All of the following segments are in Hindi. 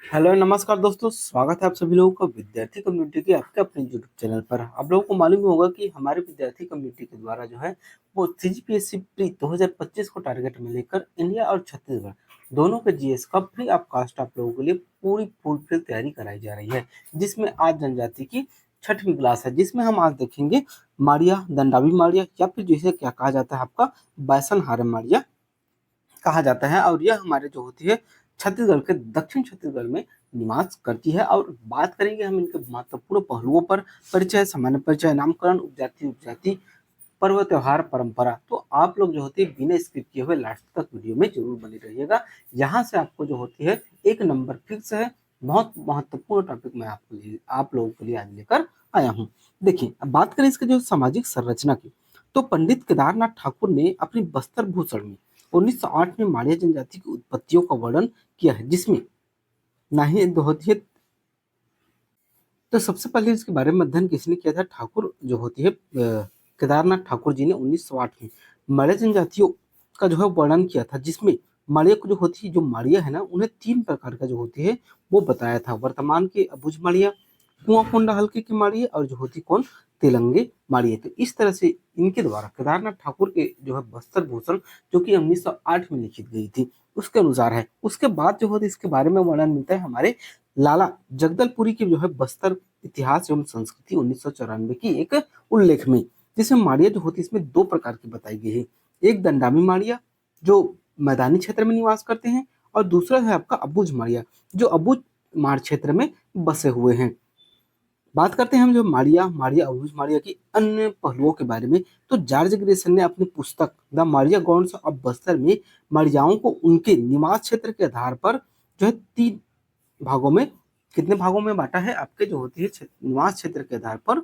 हेलो नमस्कार दोस्तों, स्वागत है आप सभी लोगों का विद्यार्थी कम्युनिटी के आपके अपने यूट्यूब चैनल पर। आप लोगों को मालूम ही होगा कि हमारे विद्यार्थी कम्युनिटी के द्वारा जो है वो सीजीपीएससी प्री 2025 को टारगेट में लेकर इंडिया और छत्तीसगढ़ दोनों के जीएस का फ्री ऑफ कास्ट आप लोगों के लिए पूरी फुलफिल तैयारी कराई जा रही है, जिसमें आज जनजाति की 6वीं क्लास है, जिसमें हम आज देखेंगे माड़िया, दंडावी माड़िया या फिर जिसे क्या कहा जाता है आपका बैसन हारम माड़िया कहा जाता है। और यह हमारे जो होती है छत्तीसगढ़ के दक्षिण छत्तीसगढ़ में निवास करती है। और बात करेंगे हम इनके महत्वपूर्ण पहलुओं पर, परिचय, सामान्य परिचय, नामकरण, उपजाति उपजाति, पर्व त्योहार, परंपरा। तो आप लोग जो होती है बिना स्किप किए हुए लास्ट तक वीडियो में जरूर बने रहिएगा। यहाँ से आपको जो होती है एक नंबर फिक्स है। बहुत महत्वपूर्ण टॉपिक मैं आप लोगों के लिए आज लेकर आया हूँ। देखिए, अब बात करें इसके जो सामाजिक संरचना की, तो पंडित केदारनाथ ठाकुर ने अपनी बस्तर भूषण में 1908 में माड़िया जनजाति की उत्पत्तियों का वर्णन किया है, जिसमें ना ही होती है। तो सबसे पहले इसके बारे में अध्ययन किसने किया था? ठाकुर जो होती है केदारनाथ ठाकुर जी ने 1908 में माड़िया जनजातियों का जो है वर्णन किया था, जिसमें माड़िया को जो होती है, जो माड़िया है ना, उन्हें 3 प्रकार का जो होती है वो बताया था। वर्तमान के अबुझ माड़िया, कुआंकोंडा हल्के की माड़िया और जो होती कौन, तेलंगे माड़िया। तो इस तरह से इनके द्वारा केदारनाथ ठाकुर के जो है बस्तर भूषण, जो कि 1908 में लिखित गई थी, उसके अनुसार है। उसके बाद जो होती इसके बारे में वर्णन मिलता है हमारे लाला जगदलपुरी की जो है बस्तर इतिहास एवं संस्कृति 1994 की एक उल्लेख में, जिसमें माड़िया जो होती है इसमें 2 प्रकार की बताई गई है। एक दंडामी माड़िया जो मैदानी क्षेत्र में निवास करते हैं, और दूसरा है आपका अबुझ माड़िया जो अबुझ माड़ क्षेत्र में बसे हुए हैं। बात करते हैं हम जो माड़िया माड़िया अबुझ माड़िया की अन्य पहलुओं के बारे में, तो जॉर्ज ग्रेसन ने अपनी पुस्तक the Madia God's of Bastar में माड़ियाओं को उनके निवास क्षेत्र के आधार पर जो है 3 भागों में, कितने भागों में बांटा है? आपके जो होती है निवास क्षेत्र के आधार पर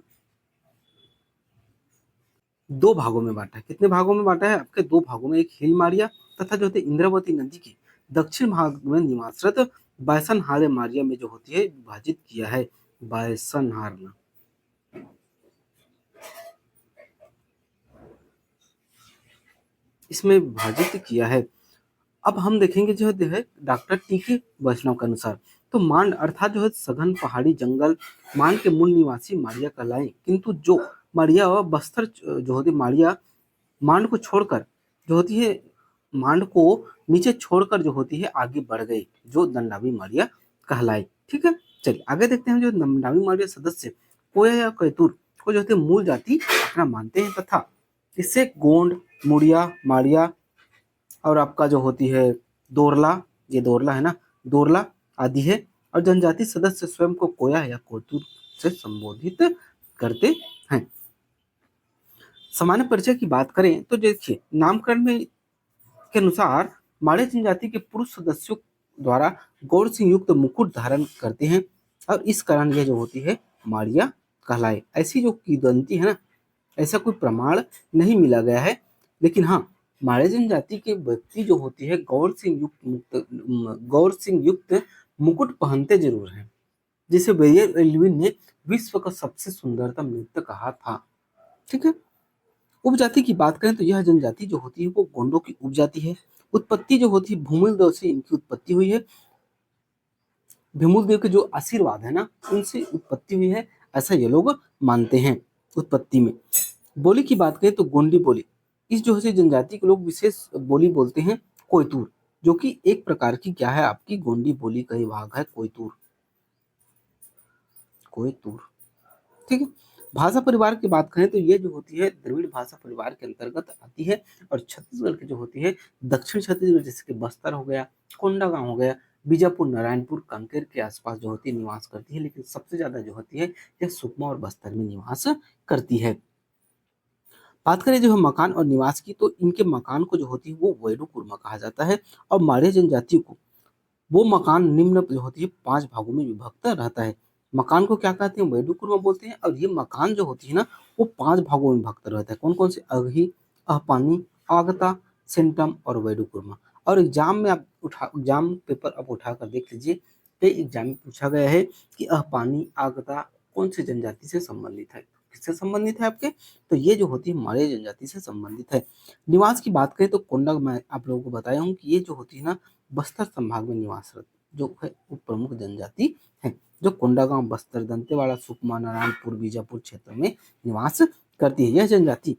2 भागों में बांटा है। कितने भागों में बांटा है? आपके 2 भागों में। एक हिल माड़िया तथा जो होती है इंद्रावती नदी के दक्षिण भाग में निवासरत बैसन हारे माड़िया में जो होती है विभाजित किया है। बैसन हारना इसमें विभाजित किया है। अब हम देखेंगे जो है डॉक्टर टी के वैष्णव के अनुसार, तो मांड अर्थात जो है सघन पहाड़ी जंगल मांड के मूल निवासी माड़िया कहलाए, किंतु जो माड़िया व बस्तर जो होती माड़िया मांड को छोड़कर जो होती है, मांड को नीचे छोड़कर जो होती है आगे बढ़ गई, जो दंडावी माड़िया कहलाए। ठीक है, चलिए आगे देखते हैं। जो दंडावी माड़िया सदस्य कोया या कैतुर को जो होती है मूल जाति अपना मानते हैं, तथा इससे गोंड, मुड़िया, माड़िया और आपका जो होती है दोरला, ये दोरला है ना, दोरला आदि है। और जनजाति सदस्य स्वयं को कोया या कोतुर से संबोधित करते हैं। सामान्य परिचय की बात करें तो देखिए, नामकरण में के अनुसार माड़िया जनजाति के पुरुष सदस्यों द्वारा गौर से युक्त मुकुट धारण करते हैं, और इस कारण यह जो होती है माड़िया कहलाए। ऐसी जो किंवदंती है ना, ऐसा कोई प्रमाण नहीं मिला गया है, लेकिन हाँ, माड़िया जनजाति के व्यक्ति जो होती है गौर सिंह युक्त मुकुट पहनते जरूर हैं, जिसे वेरियर एल्विन ने विश्व का सबसे सुंदरतम नृत्य कहा था। ठीक है, उपजाति की बात करें तो यह जनजाति जो होती है वो गोंडों की उपजाति है। उत्पत्ति जो होती है भूमिल देव से इनकी उत्पत्ति हुई है। भीमुल देव के जो आशीर्वाद है ना, उनसे उत्पत्ति हुई है, ऐसा ये लोग मानते हैं। उत्पत्ति में बोली की बात करें तो गोंडी बोली, इस जो है जनजाति के लोग विशेष बोली बोलते हैं कोयतूर, जो कि एक प्रकार की क्या है, आपकी गोंडी बोली का ही भाग है कोयतूर। कोयतूर, ठीक है। भाषा परिवार की बात करें तो ये जो होती है द्रविड़ भाषा परिवार के अंतर्गत आती है, और छत्तीसगढ़ की जो होती है दक्षिण छत्तीसगढ़, जैसे कि बस्तर हो गया, कोंडागांव हो गया, बीजापुर, नारायणपुर, कांकेर के आसपास जो होती है निवास करती है, लेकिन सबसे ज्यादा जो होती है यह सुकमा और बस्तर में निवास करती है। बात करें जो है मकान और निवास की, तो इनके मकान को जो होती है वो वैडू कुर्मा कहा जाता है, और माड़िया जनजाति को वो मकान निम्न जो होती है 5 भागों में विभक्त रहता है। मकान को क्या कहते हैं? वैडू कुर्मा बोलते हैं। और ये मकान जो होती है ना, वो 5 भागों में विभक्त रहता है। कौन कौन से? अगही, अहपानी, आगता, सेंटम और वैडू कुर्मा। और एग्जाम में आप एग्जाम पेपर आप उठाकर देख लीजिए, कई एग्जाम में पूछा गया है कि अहपानी, आगता कौन सी जनजाति से संबंधित है? किससे संबंधित है आपके? तो ये जो होती है माड़िया जनजाति से संबंधित है। निवास की बात करें तो कोंडा, मैं आप लोगों को बताया हूँ कि ये जो होती है ना बस्तर संभाग में जो है वो प्रमुख जनजाति है, जो कोंडागांव, बस्तर, दंतेवाड़ा, सुकमा, नारायणपुर, बीजापुर क्षेत्र में निवास करती है। यह जनजाति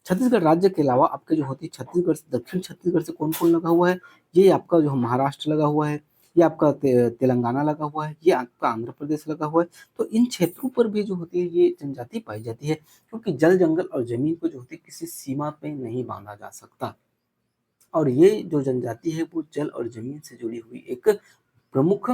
छत्तीसगढ़ राज्य के अलावा आपके जो होती है छत्तीसगढ़ दक्षिण छत्तीसगढ़ से कौन कौन लगा हुआ है, ये आपका जो महाराष्ट्र लगा हुआ है, ये आपका तेलंगाना लगा हुआ है, ये आपका आंध्र प्रदेश लगा हुआ है। तो इन क्षेत्रों पर भी जो होती है ये जनजाति पाई जाती है, क्योंकि जल जंगल और जमीन को जो होती है किसी सीमा पे नहीं बांधा जा सकता। और ये जो जनजाति है वो जल और जमीन से जुड़ी हुई एक प्रमुख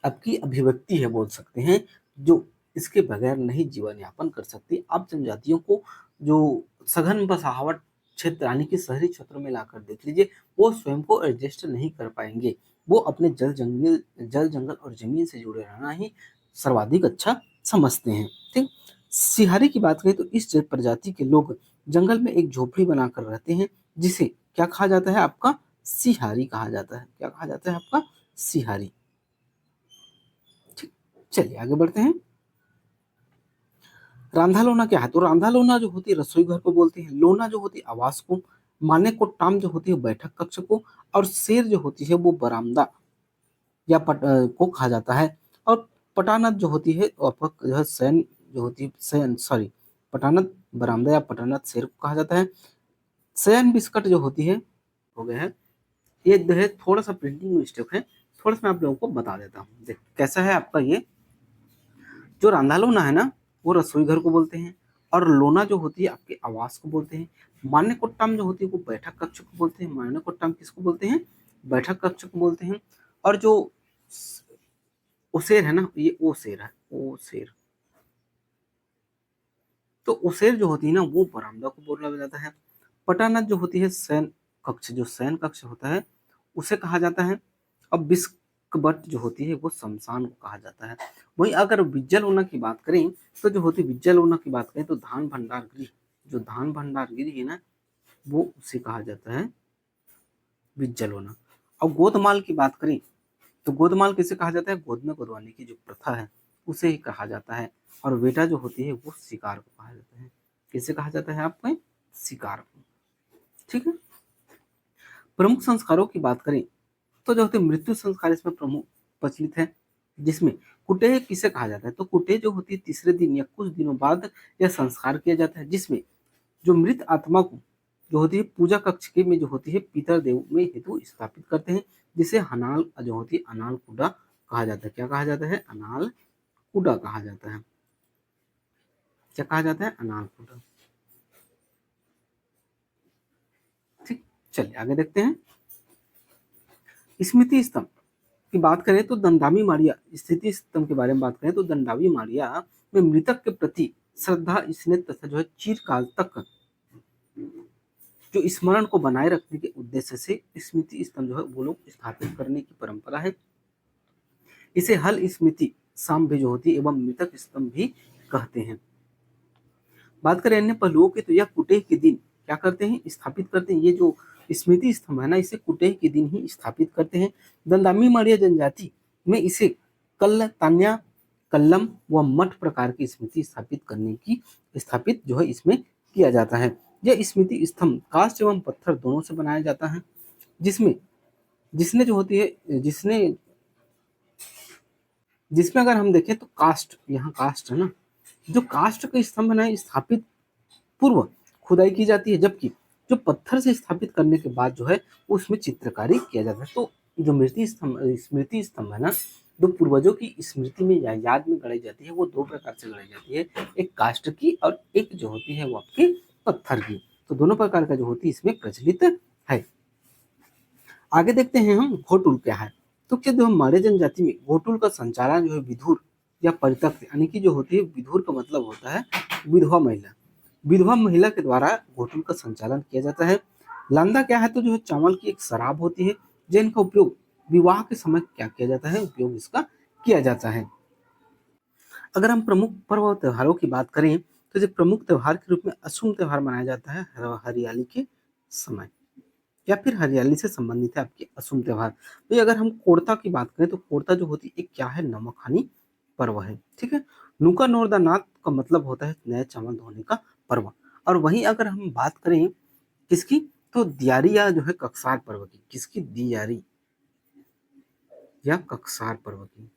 आपकी अभिव्यक्ति है बोल सकते हैं, जो इसके बगैर नहीं जीवन यापन कर सकती। आप जनजातियों को जो सघन बसाहट क्षेत्र यानी कि शहरी क्षेत्रों में लाकर देख लीजिए, वो स्वयं को एडजस्ट नहीं कर पाएंगे। वो अपने जल जंगल और जमीन से जुड़े रहना ही सर्वाधिक अच्छा समझते हैं। ठीक। सिहारी की बात करें तो इस प्रजाति के लोग जंगल में एक झोपड़ी बनाकर रहते हैं, जिसे क्या कहा जाता है आपका, सिहारी कहा जाता है। क्या कहा जाता है आपका, सिहारी। चलिए आगे बढ़ते हैं। रांधा लोना क्या है, तो रांधा लोना जो होती है रसोई घर को बोलते हैं, लोना जो होती है आवास को, माने को टाम जो होती है बैठक कक्ष को, और शेर जो होती है वो बरामदा या को कहा जाता है। और पटानत जो होती है आपका जो है शयन जो होती है शयन सॉरी पटानत बरामदा या पटानत शेर को कहा जाता है। शयन बिस्कट जो होती है हो गया है, ये जो है थोड़ा सा प्रिंटिंग मिस्टेक है, थोड़ा सा मैं आप लोगों को बता देता हूँ। देख कैसा है आपका, ये जो रांधा लोना है ना वो रसोई घर को बोलते हैं, और लोना जो होती है आपके आवास को बोलते हैं। मान्य कोट्टाम जो होती है वो बैठक कक्ष को बोलते हैं। मान्य कोट्टाम किसको बोलते हैं, बैठक कक्ष को बोलते हैं। और जो उसेर है ना, ये ओसेर है, ओसेर। तो उसेर जो होती है ना वो बरामदा को बोला जाता है। पटानत जो होती है शयन कक्ष, जो शयन कक्ष होता है उसे कहा जाता है। अब बिस्कबट जो होती है वो शमशान को कहा जाता है। वहीं अगर बिज्जल होना की बात करें तो जो होती बिज्जल होना की बात करें तो धान भंडार गृह, जो धान भंडार गृह है ना वो उसे कहा जाता है बिज्जल होना। अब गोदमाल की बात करें तो गोदमाल किसे कहा जाता है, गोद में गोदवाने की जो प्रथा है उसे ही कहा जाता है। और बेटा जो होती है वो शिकार को कहा जाता है। किसे कहा जाता है आपको, शिकार को। ठीक है। प्रमुख संस्कारों की बात करें तो जो होते हैं मृत्यु संस्कार इसमें प्रमुख प्रचलित है, जिसमें कुटेह किसे कहा जाता है, तो कुटेह जो होती है तीसरे दिन या कुछ दिनों बाद यह संस्कार किया जाता है, जिसमें जो मृत आत्मा को जो होती है पूजा कक्ष के में जो होती है पितर देव में हेतु स्थापित करते हैं, जिसे हनाल जो होती है अनाल कुडा कहा जाता है। क्या कहा जाता है, अनाल कुडा कहा जाता है। क्या कहा जाता है, अनाल कुडा। ठीक। चलिए आगे देखते हैं। स्मृति स्तंभ की बात करें तो दंडामी मारिया स्थिति स्तंभ के बारे में बात करें तो दंडावी मारिया में मृतक के प्रति श्रद्धा स्नेह तथा जो है चिरकाल तक जो स्मरण को बनाए रखने के उद्देश्य से स्मृति स्तंभ जो है वो लोग स्थापित करने की परंपरा है। इसे हल स्मृति साम भी जो होती है एवं मृतक स्तंभ भी कहते हैं। बात करें अन्य पहलुओं की तो यह कुटेह के दिन क्या करते हैं, स्थापित करते हैं। ये जो स्मृति स्तंभ है ना इसे कुटेह के दिन ही स्थापित करते हैं। दंडामी मारिया जनजाति में इसे कल्ल तान्या कल्लम व मठ प्रकार की स्मृति स्थापित जो है इसमें किया जाता है। यह स्मृति स्तंभ काष्ठ एवं पत्थर दोनों से बनाया जाता है, जिसमें जिसने जो होती है जिसमें अगर हम देखें तो काष्ठ, यहाँ काष्ठ है ना, जो काष्ठ का स्तंभ है स्थापित पूर्व खुदाई की जाती है, जबकि जो पत्थर से स्थापित करने के बाद जो है उसमें चित्रकारी किया जाता है। तो जो स्मृति स्तंभ है ना, जो पूर्वजों की स्मृति में या याद में गढ़ाई जाती है वो दो प्रकार से गढ़ाई जाती है, एक काष्ठ की और एक जो होती है वो आपके पत्थर की। तो दोनों प्रकार का जो होती है इसमें प्रचलित है। आगे देखते हैं हम घोटुल क्या है। तो क्या जो हमारे जनजाति में घोटुल का संचालन जो है विधुर या परित्यक्त यानी कि जो होती है विधुर का मतलब होता है विधवा महिला, विधवा महिला के द्वारा घोटुल का संचालन किया जाता है। लांदा क्या है, तो जो है चावल की एक शराब होती है जिनका उपयोग विवाह के समय क्या किया जाता है, उपयोग इसका किया जाता है। अगर हम प्रमुख पर्व और त्योहारों की बात करें तो जो प्रमुख त्योहार के रूप में असुम त्योहार मनाया जाता है हरियाली के समय, या फिर हरियाली से संबंधित है आपकी असुम त्योहार। तो अगर हम कोड़ता की बात करें तो कोड़ता जो होती है एक क्या है, नमकहानी पर्व है। ठीक है। नुका नोरदा नाथ का मतलब होता है नए चावल धोने का पर्व। और वहीं अगर हम बात करें किसकी, तो दियारी या जो है कक्सार पर्व की, किसकी, दियारी। या कक्सार पर्व की।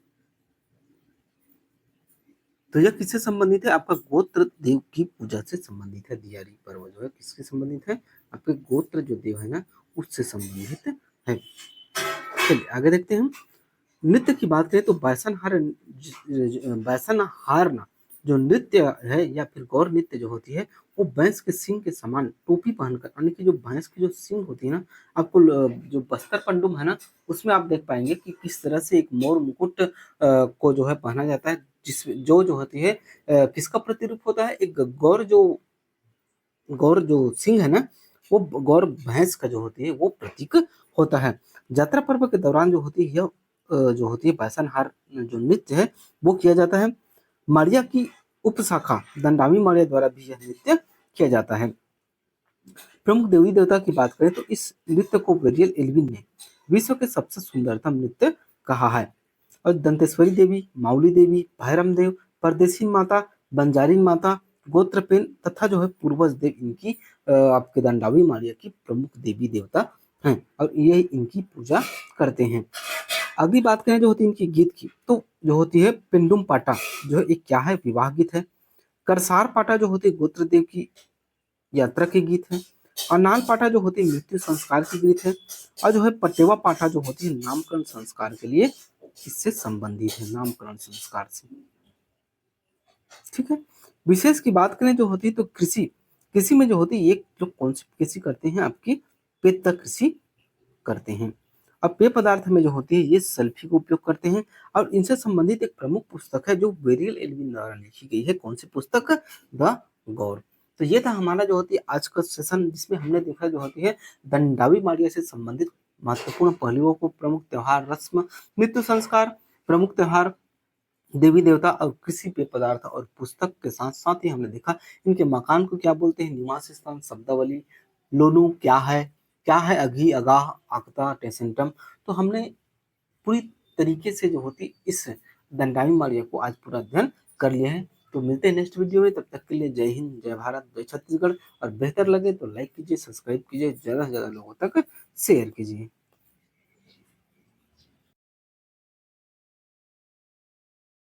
तो यह किससे संबंधित है? आपका गोत्र देव की पूजा से संबंधित है। दियारी पर्व जो है किससे संबंधित है? आपके गोत्र जो देव है ना उससे संबंधित है। चलिए आगे देखते हैं हम। नृत्य की बात करें तो बैसनहार ना जो नृत्य है या फिर गौर नृत्य जो होती है वो भैंस के सिंग के समान टोपी पहनकर, यानी कि जो भैंस की जो सिंग होती है ना, आपको जो बस्तर पंडुम है ना उसमें आप देख पाएंगे कि किस तरह से एक मोर मुकुट को जो है पहना जाता है, जिस जो होती है किसका प्रतिरूप होता है? एक गौर जो सिंह है ना वो गौर भैंस का जो होती है वो प्रतीक होता है। यात्रा पर्व के दौरान जो होती है यह जो होती है बैसनहार जो नृत्य है वो किया जाता है। मारिया की उपशाखा दंडावी मारिया द्वारा भी यह नृत्य किया जाता है। प्रमुख देवी देवता की बात करें तो इस नृत्य को वेरियल एल्विन ने विश्व के सबसे सुंदरतम नृत्य कहा है। और दंतेश्वरी देवी, माउली देवी, भैरम देव, परदेसी माता, बंजारी माता, गोत्रपेन तथा जो है पूर्वज देव इनकी आपके दंडावी मारिया की प्रमुख देवी देवता हैं और ये इनकी पूजा करते हैं। अगली बात करें जो होती है इनकी गीत की, तो जो होती है पिंडुम पाटा जो है एक क्या है? विवाह गीत है। करसार पाटा जो होती है गोत्रदेव की यात्रा के गीत है। और नाल पाटा जो होती है मृत्यु संस्कार की गीत है। और जो है पटेवा पाटा जो होती है नामकरण संस्कार के लिए इससे संबंधित है, नामकरण संस्कार से। ठीक है। विशेष की बात करें जो होती है तो कृषि कृषि में जो होती है एक जो कौन सी कृषि करते हैं? आपकी पेत्ता कृषि करते हैं। अब पेय पदार्थ में जो होती है ये सल्फी का उपयोग करते हैं। और इनसे संबंधित एक प्रमुख पुस्तक है जो वेरियल एल्विन द्वारा लिखी गई है। कौन सी पुस्तक? द गौर। तो ये था हमारा जो होती है आज का सेशन, जिसमें हमने देखा जो होती है दंडावी मारिया से संबंधित महत्वपूर्ण पहलुओं को, प्रमुख त्योहार, रस्म, मृत्यु संस्कार, प्रमुख त्योहार, देवी देवता और कृषि पेय पदार्थ और पुस्तक के साथ साथ ही हमने देखा इनके मकान को क्या बोलते हैं, निवास स्थान, शब्दावली, लोनु क्या है अघी, अगाह, आक्ता, टेसेंटम। तो हमने पूरी तरीके से जो होती इस दंडाई मारिया को आज पूरा अध्ययन कर लिया है। तो मिलते हैं नेक्स्ट वीडियो में, तब तक के लिए जय हिंद, जय भारत, जय छत्तीसगढ़। और बेहतर लगे तो लाइक कीजिए, सब्सक्राइब कीजिए, ज्यादा से ज्यादा लोगों तक शेयर कीजिए।